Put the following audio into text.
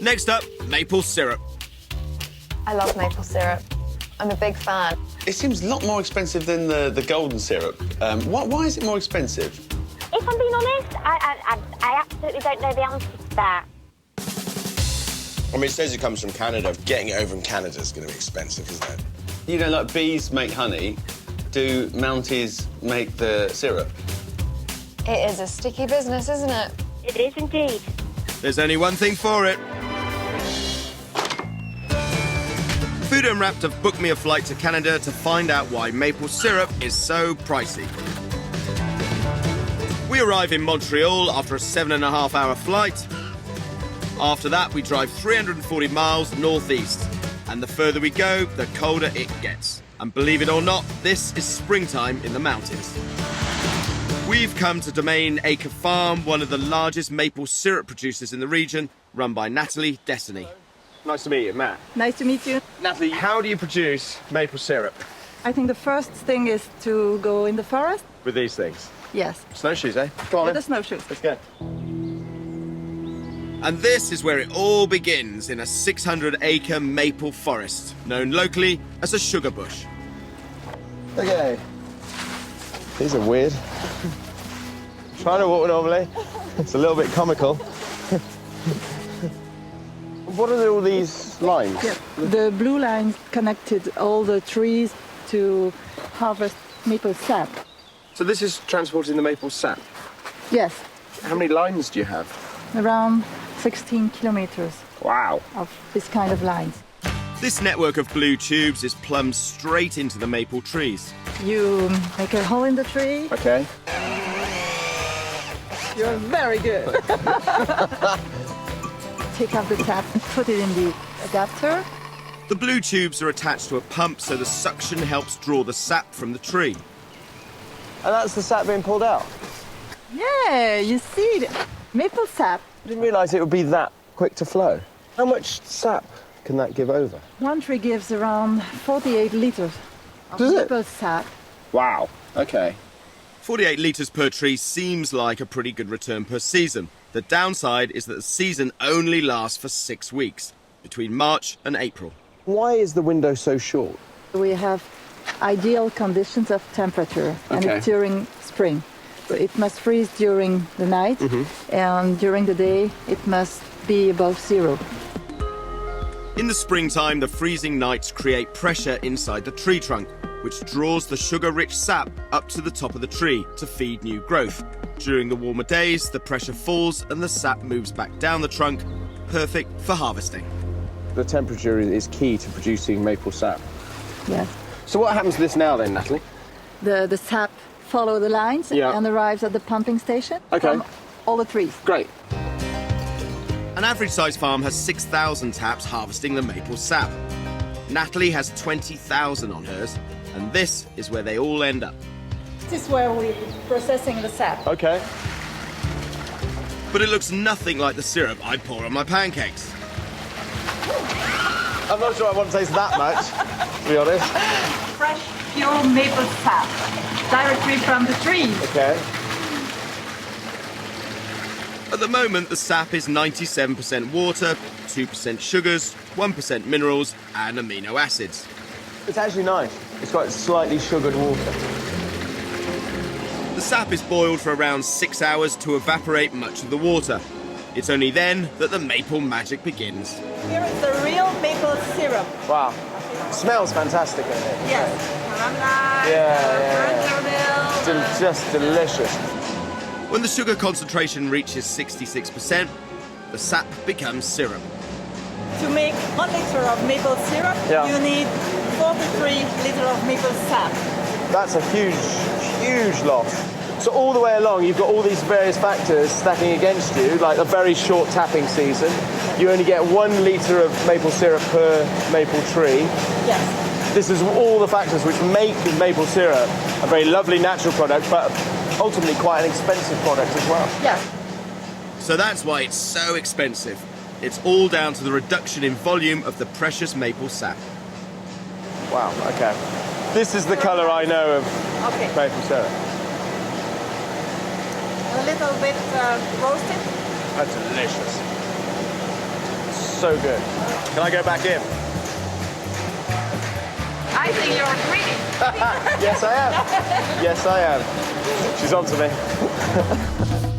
Next up, maple syrup. I love maple syrup. I'm a big fan. It seems a lot more expensive than the golden syrup. Why is it more expensive? If I'm being honest, I absolutely don't know the answer to that. I mean, it says it comes from Canada. Getting it over in Canada is going to be expensive, isn't it? You know, like bees make honey, do Mounties make the syrup? It is a sticky business, isn't it? It is indeed. There's only one thing for it. Food Unwrapped have booked me a flight to Canada to find out why maple syrup is so pricey. We arrive in Montreal after a 7.5-hour flight. After that, we drive 340 miles northeast. And the further we go, the colder it gets. And believe it or not, this is springtime in the mountains. We've come to Domain Acre Farm, one of the largest maple syrup producers in the region, run by Natalie Destiny. Nice to meet you, Matt. Nice to meet you. Natalie, how do you produce maple syrup? I think the first thing is to go in the forest. With these things? Yes, Snowshoes, eh? Come on, with the then. snowshoes. Let's go. And this is where it all begins, in a 600-acre maple forest, known locally as a sugar bush. Okay. These are weird. Trying to walk normally. It's a little bit comical. What are all these lines? Yeah. The blue line connected all the trees to harvest maple sap. So this is transporting the maple sap. Yes, How many lines do you have? around 16 kilometers Wow. of this kind of lines. This network of blue tubes is plumbed straight into the maple trees. You make a hole in the tree. Okay. You're very good. Take out the tap and put it in the adapter. The blue tubes are attached to a pump so the suction helps draw the sap from the tree. And that's the sap being pulled out? Yeah, you see it. Maple sap. I didn't realise it would be that quick to flow. How much sap can that give over? One tree gives around 48 liters of Does it? maple sap. Wow. Okay. 48 litres per tree seems like a pretty good return per season. The downside is that the season only lasts for 6 weeks, between March and April. Why is the window so short? We have ideal conditions of temperature, and Okay. it's during spring. So it must freeze during the night, and during the day it must be above zero. In the springtime, the freezing nights create pressure inside the tree trunk, which draws the sugar-rich sap up to the top of the tree to feed new growth. During the warmer days, the pressure falls and the sap moves back down the trunk, perfect for harvesting. The temperature is key to producing maple sap. Yes. So what happens to this now then, Natalie? The sap follow the lines Yeah. and arrives at the pumping station Okay. from all the trees. Great. An average-sized farm has 6,000 taps harvesting the maple sap. Natalie has 20,000 on hers, and this is where they all end up. This is where we're processing the sap. Okay. But it looks nothing like the syrup I'd pour on my pancakes. I'm not sure I want to taste that much, to be honest. Fresh, pure maple sap, directly from the trees. Okay. At the moment, the sap is 97% water, 2% sugars, 1% minerals, and amino acids. It's actually nice. It's got slightly sugared water. The sap is boiled for around 6 hours to evaporate much of the water. It's only then that the maple magic begins. Here is the real maple syrup. Wow. It smells fantastic in it. Yes. Yeah. Just delicious. When the sugar concentration reaches 66%, the sap becomes syrup. To make 1 liter of maple syrup, Yeah. you need 43 liters of maple sap. That's a huge, huge loss. So all the way along, you've got all these various factors stacking against you, like a very short tapping season. You only get 1 litre of maple syrup per maple tree. Yes. This is all the factors which make maple syrup a very lovely natural product, but ultimately quite an expensive product as well. Yes. So that's why it's so expensive. It's all down to the reduction in volume of the precious maple sap. Wow, okay. This is the colour I know of Okay. maple syrup. A little bit roasted. That's delicious. so good. Can I go back in? I think you're greedy. Yes, I am. Yes, I am. She's on to me.